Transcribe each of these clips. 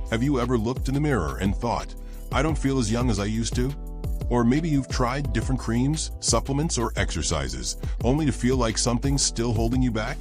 Have you ever looked in the mirror and thought, I don't feel as young as I used to? Or maybe you've tried different creams, supplements, or exercises, only to feel like something's still holding you back?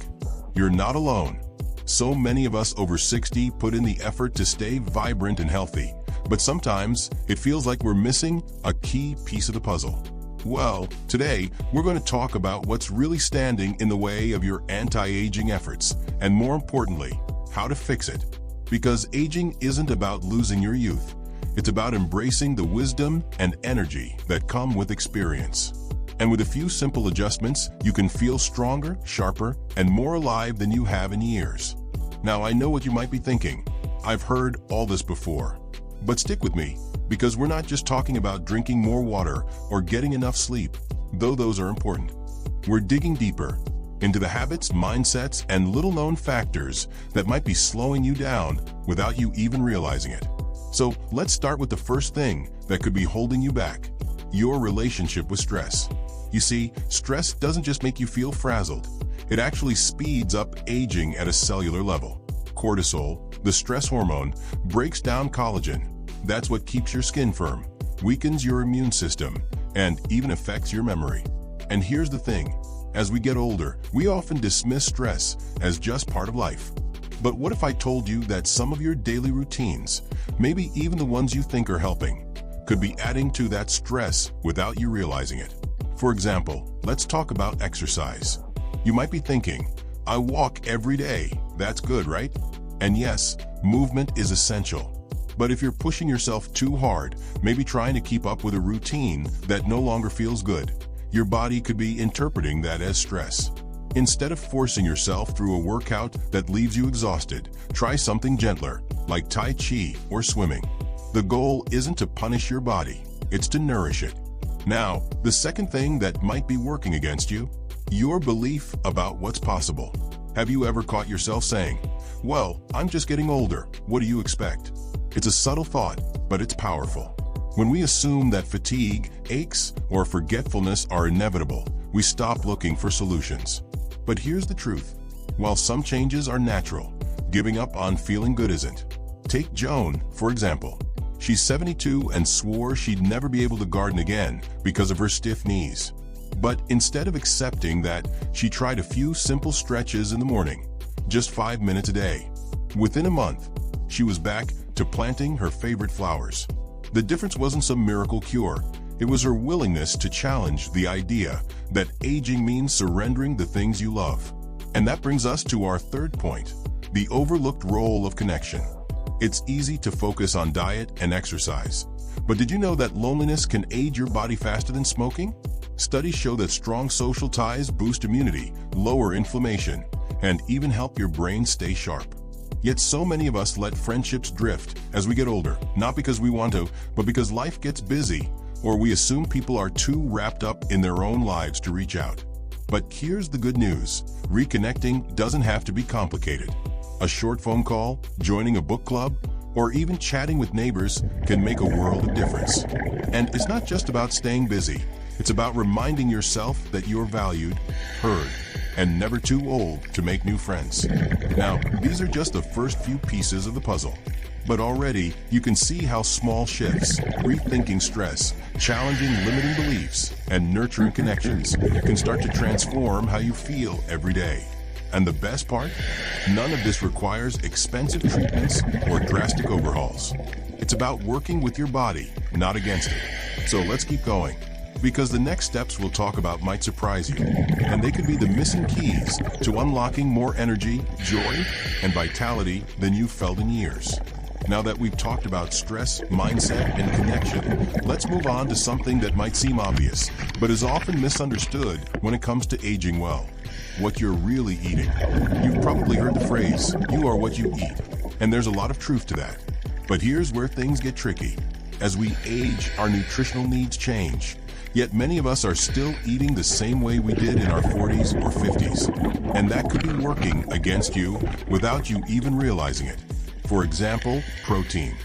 You're not alone. So many of us over 60 put in the effort to stay vibrant and healthy, but sometimes it feels like we're missing a key piece of the puzzle. Well, today we're going to talk about what's really standing in the way of your anti-aging efforts, and more importantly, how to fix it. Because aging isn't about losing your youth. It's about embracing the wisdom and energy that come with experience. And with a few simple adjustments, you can feel stronger, sharper, and more alive than you have in years. Now, I know what you might be thinking. I've heard all this before. But stick with me, because we're not just talking about drinking more water or getting enough sleep, though those are important. We're digging deeper into the habits, mindsets, and little-known factors that might be slowing you down without you even realizing it. So let's start with the first thing that could be holding you back: your relationship with stress. You see, stress doesn't just make you feel frazzled. It actually speeds up aging at a cellular level. Cortisol, the stress hormone, breaks down collagen. That's what keeps your skin firm, weakens your immune system, and even affects your memory. And here's the thing. As we get older, we often dismiss stress as just part of life. But what if I told you that some of your daily routines, maybe even the ones you think are helping, could be adding to that stress without you realizing it? For example, let's talk about exercise. You might be thinking, I walk every day. That's good, right? And yes, movement is essential. But if you're pushing yourself too hard, maybe trying to keep up with a routine that no longer feels good, your body could be interpreting that as stress. Instead of forcing yourself through a workout that leaves you exhausted, try something gentler, like Tai Chi or swimming. The goal isn't to punish your body, it's to nourish it. Now, the second thing that might be working against you: your belief about what's possible. Have you ever caught yourself saying, well, I'm just getting older, what do you expect? It's a subtle thought, but it's powerful. When we assume that fatigue, aches, or forgetfulness are inevitable, we stop looking for solutions. But here's the truth. While some changes are natural, giving up on feeling good isn't. Take Joan, for example. She's 72 and swore she'd never be able to garden again because of her stiff knees. But instead of accepting that, she tried a few simple stretches in the morning, just 5 minutes a day. Within a month, she was back to planting her favorite flowers. The difference wasn't some miracle cure. It was her willingness to challenge the idea that aging means surrendering the things you love. And that brings us to our third point: the overlooked role of connection. It's easy to focus on diet and exercise. But did you know that loneliness can age your body faster than smoking? Studies show that strong social ties boost immunity, lower inflammation, and even help your brain stay sharp. Yet so many of us let friendships drift as we get older, not because we want to, but because life gets busy, or we assume people are too wrapped up in their own lives to reach out. But here's the good news: reconnecting doesn't have to be complicated. A short phone call, joining a book club, or even chatting with neighbors can make a world of difference. And it's not just about staying busy. It's about reminding yourself that you're valued, heard, and never too old to make new friends. Now, these are just the first few pieces of the puzzle. But already, you can see how small shifts, rethinking stress, challenging limiting beliefs, and nurturing connections can start to transform how you feel every day. And the best part? None of this requires expensive treatments or drastic overhauls. It's about working with your body, not against it. So let's keep going, because the next steps we'll talk about might surprise you, and they could be the missing keys to unlocking more energy, joy, and vitality than you've felt in years. Now that we've talked about stress, mindset, and connection, let's move on to something that might seem obvious, but is often misunderstood when it comes to aging well: what you're really eating. You've probably heard the phrase, you are what you eat, and there's a lot of truth to that. But here's where things get tricky. As we age, our nutritional needs change. Yet many of us are still eating the same way we did in our 40s or 50s. And that could be working against you without you even realizing it. For example, protein.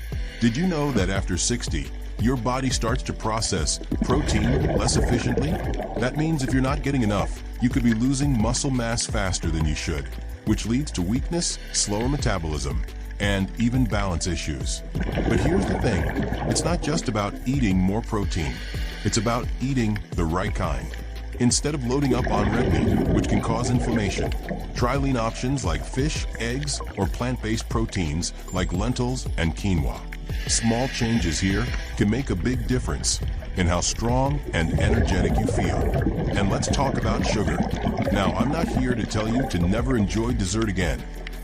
Did you know that after 60, your body starts to process protein less efficiently? That means if you're not getting enough, you could be losing muscle mass faster than you should, which leads to weakness, slower metabolism, and even balance issues. But here's the thing, it's not just about eating more protein. It's about eating the right kind. Instead of loading up on red meat, which can cause inflammation, try lean options like fish, eggs, or plant-based proteins like lentils and quinoa. Small changes here can make a big difference in how strong and energetic you feel. And let's talk about sugar. Now, I'm not here to tell you to never enjoy dessert again.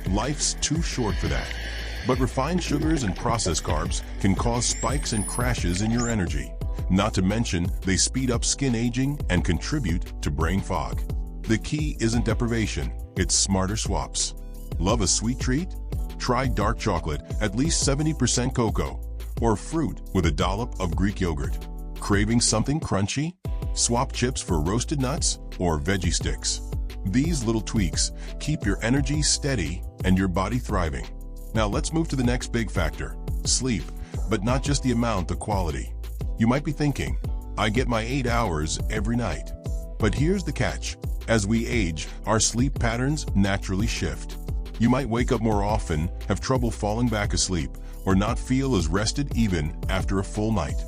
Life's too short for that. But refined sugars and processed carbs can cause spikes and crashes in your energy. Not to mention, they speed up skin aging and contribute to brain fog. The key isn't deprivation, it's smarter swaps. Love a sweet treat? Try dark chocolate, at least 70% cocoa, or fruit with a dollop of Greek yogurt. Craving something crunchy? Swap chips for roasted nuts or veggie sticks. These little tweaks keep your energy steady and your body thriving. Now let's move to the next big factor, sleep, but not just the amount, the quality. You might be thinking, I get my 8 hours every night. But here's the catch. As we age, our sleep patterns naturally shift. You might wake up more often, have trouble falling back asleep, or not feel as rested even after a full night.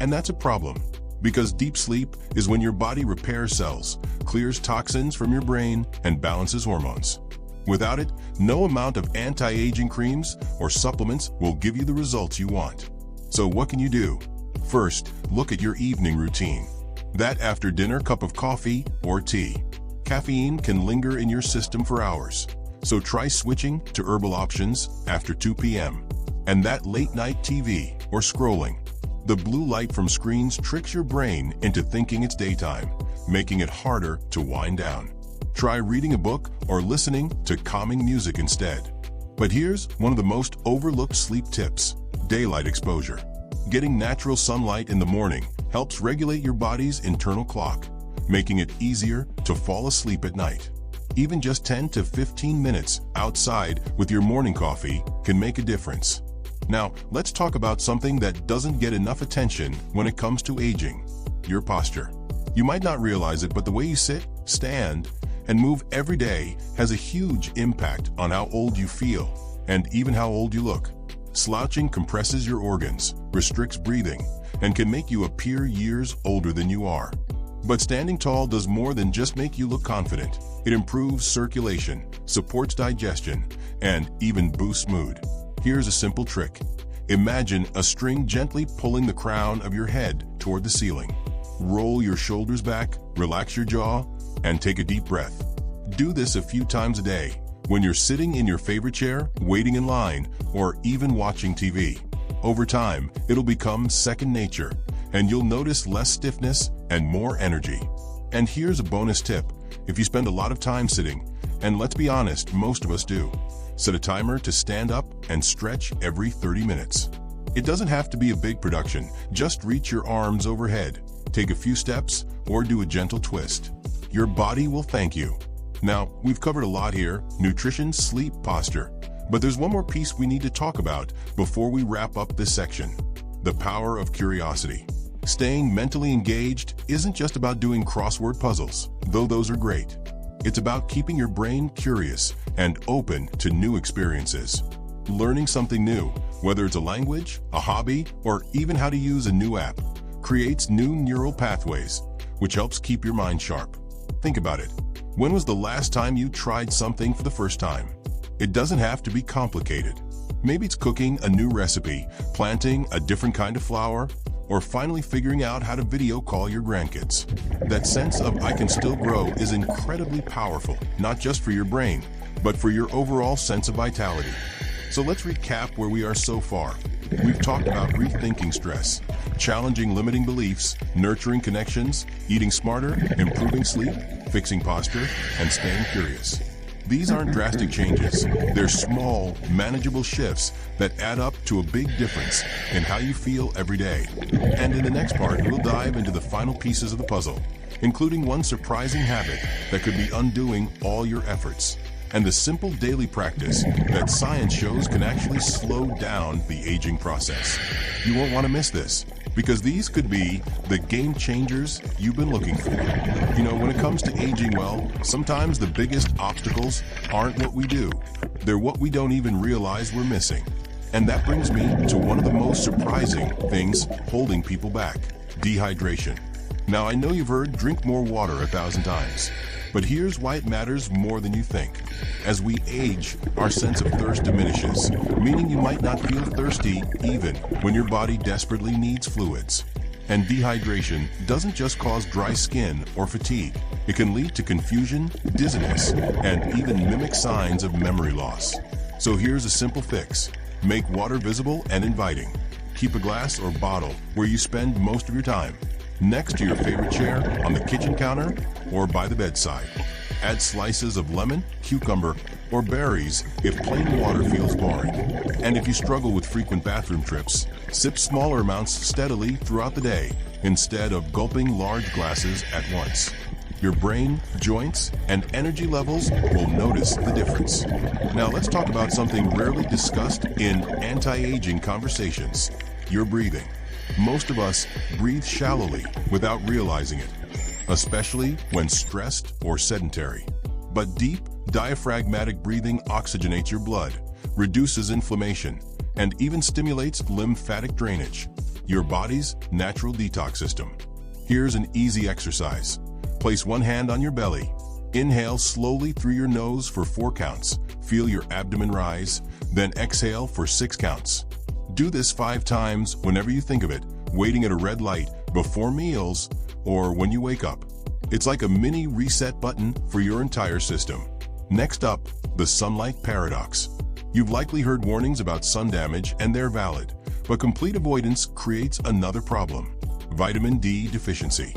And that's a problem, because deep sleep is when your body repairs cells, clears toxins from your brain, and balances hormones. Without it, no amount of anti-aging creams or supplements will give you the results you want. So what can you do? First, look at your evening routine. That after-dinner cup of coffee or tea. Caffeine can linger in your system for hours, so try switching to herbal options after 2 p.m. And that late-night TV or scrolling. The blue light from screens tricks your brain into thinking it's daytime, making it harder to wind down. Try reading a book or listening to calming music instead. But here's one of the most overlooked sleep tips: daylight exposure. Getting natural sunlight in the morning helps regulate your body's internal clock, making it easier to fall asleep at night. Even just 10 to 15 minutes outside with your morning coffee can make a difference. Now, let's talk about something that doesn't get enough attention when it comes to aging: your posture. You might not realize it, but the way you sit, stand, and move every day has a huge impact on how old you feel and even how old you look. Slouching compresses your organs, restricts breathing, and can make you appear years older than you are. But standing tall does more than just make you look confident. It improves circulation, supports digestion, and even boosts mood. Here's a simple trick. Imagine a string gently pulling the crown of your head toward the ceiling. Roll your shoulders back, relax your jaw, and take a deep breath. Do this a few times a day, when you're sitting in your favorite chair, waiting in line, or even watching TV. Over time, it'll become second nature, and you'll notice less stiffness and more energy. And here's a bonus tip. If you spend a lot of time sitting, and let's be honest, most of us do, set a timer to stand up and stretch every 30 minutes. It doesn't have to be a big production. Just reach your arms overhead, take a few steps, or do a gentle twist. Your body will thank you. Now, we've covered a lot here: nutrition, sleep, posture. But there's one more piece we need to talk about before we wrap up this section: the power of curiosity. Staying mentally engaged isn't just about doing crossword puzzles, though those are great. It's about keeping your brain curious and open to new experiences. Learning something new, whether it's a language, a hobby, or even how to use a new app, creates new neural pathways, which helps keep your mind sharp. Think about it. When was the last time you tried something for the first time? It doesn't have to be complicated. Maybe it's cooking a new recipe, planting a different kind of flower, or finally figuring out how to video call your grandkids. That sense of "I can still grow" is incredibly powerful, not just for your brain, but for your overall sense of vitality. So let's recap where we are so far. We've talked about rethinking stress, challenging limiting beliefs, nurturing connections, eating smarter, improving sleep, fixing posture, and staying curious. These aren't drastic changes. They're small, manageable shifts that add up to a big difference in how you feel every day. And in the next part, we'll dive into the final pieces of the puzzle, including one surprising habit that could be undoing all your efforts, and the simple daily practice that science shows can actually slow down the aging process. You won't want to miss this. because these could be the game changers you've been looking for. You know, when it comes to aging well, sometimes the biggest obstacles aren't what we do. They're what we don't even realize we're missing. And that brings me to one of the most surprising things holding people back: dehydration. Now, I know you've heard drink more water 1,000 times, but here's why it matters more than you think. As we age, our sense of thirst diminishes, meaning you might not feel thirsty even when your body desperately needs fluids. And dehydration doesn't just cause dry skin or fatigue. It can lead to confusion, dizziness, and even mimic signs of memory loss. So here's a simple fix. Make water visible and inviting. Keep a glass or bottle where you spend most of your time, next to your favorite chair, on the kitchen counter, or by the bedside. Add slices of lemon, cucumber, or berries if plain water feels boring. And if you struggle with frequent bathroom trips, sip smaller amounts steadily throughout the day instead of gulping large glasses at once. Your brain, joints, and energy levels will notice the difference. Now let's talk about something rarely discussed in anti-aging conversations: your breathing. Most of us breathe shallowly without realizing it, especially when stressed or sedentary. But deep, diaphragmatic breathing oxygenates your blood, reduces inflammation, and even stimulates lymphatic drainage, your body's natural detox system. Here's an easy exercise. Place one hand on your belly. Inhale slowly through your nose for 4 counts. Feel your abdomen rise, then exhale for 6 counts. Do this 5 times whenever you think of it, waiting at a red light, before meals, or when you wake up. It's like a mini reset button for your entire system. Next up, the sunlight paradox. You've likely heard warnings about sun damage, and they're valid, but complete avoidance creates another problem: vitamin D deficiency.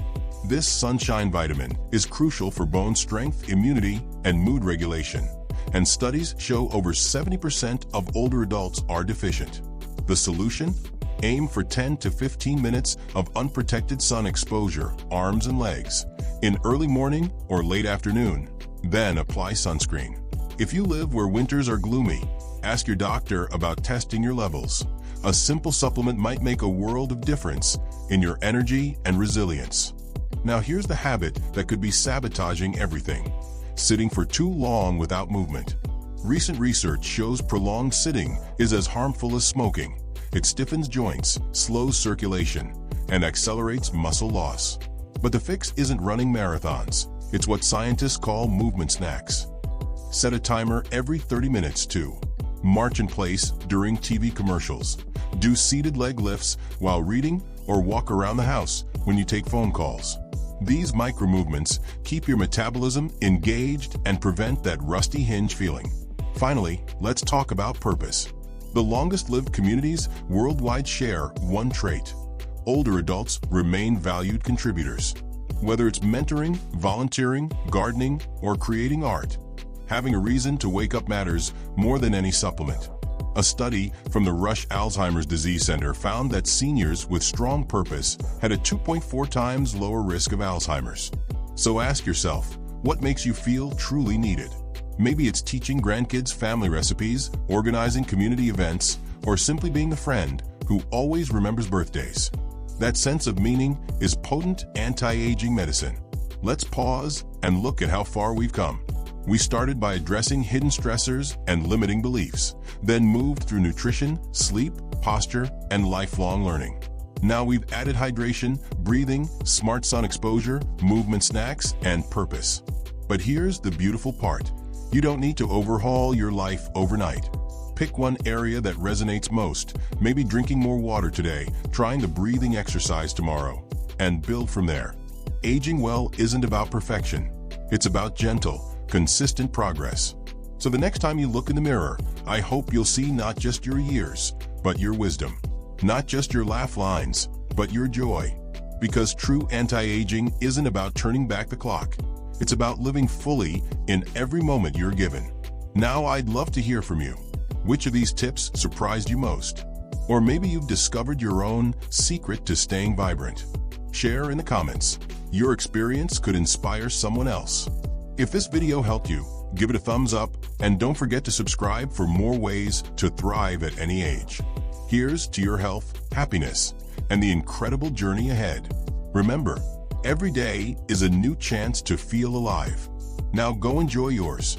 This sunshine vitamin is crucial for bone strength, immunity, and mood regulation, and studies show over 70% of older adults are deficient. The solution? Aim for 10 to 15 minutes of unprotected sun exposure, arms and legs, in early morning or late afternoon. Then apply sunscreen. If you live where winters are gloomy, ask your doctor about testing your levels. A simple supplement might make a world of difference in your energy and resilience. Now here's the habit that could be sabotaging everything: sitting for too long without movement. Recent research shows prolonged sitting is as harmful as smoking. It stiffens joints, slows circulation, and accelerates muscle loss. But the fix isn't running marathons. It's what scientists call movement snacks. Set a timer every 30 minutes to march in place during TV commercials. Do seated leg lifts while reading, or walk around the house when you take phone calls. These micro movements keep your metabolism engaged and prevent that rusty hinge feeling. Finally, let's talk about purpose. The longest-lived communities worldwide share one trait: older adults remain valued contributors. Whether it's mentoring, volunteering, gardening, or creating art, having a reason to wake up matters more than any supplement. A study from the Rush Alzheimer's Disease Center found that seniors with strong purpose had a 2.4 times lower risk of Alzheimer's. So ask yourself, what makes you feel truly needed? Maybe it's teaching grandkids family recipes, organizing community events, or simply being a friend who always remembers birthdays. That sense of meaning is potent anti-aging medicine. Let's pause and look at how far we've come. We started by addressing hidden stressors and limiting beliefs, then moved through nutrition, sleep, posture, and lifelong learning. Now we've added hydration, breathing, smart sun exposure, movement snacks, and purpose. But here's the beautiful part. You don't need to overhaul your life overnight. Pick one area that resonates most, maybe drinking more water today, trying the breathing exercise tomorrow, and build from there. Aging well isn't about perfection. It's about gentle, consistent progress. So the next time you look in the mirror, I hope you'll see not just your years, but your wisdom. Not just your laugh lines, but your joy. Because true anti-aging isn't about turning back the clock. It's about living fully in every moment you're given. Now I'd love to hear from you. Which of these tips surprised you most? Or maybe you've discovered your own secret to staying vibrant. Share in the comments. Your experience could inspire someone else. If this video helped you, give it a thumbs up, and don't forget to subscribe for more ways to thrive at any age. Here's to your health, happiness, and the incredible journey ahead. Remember, every day is a new chance to feel alive. Now go enjoy yours.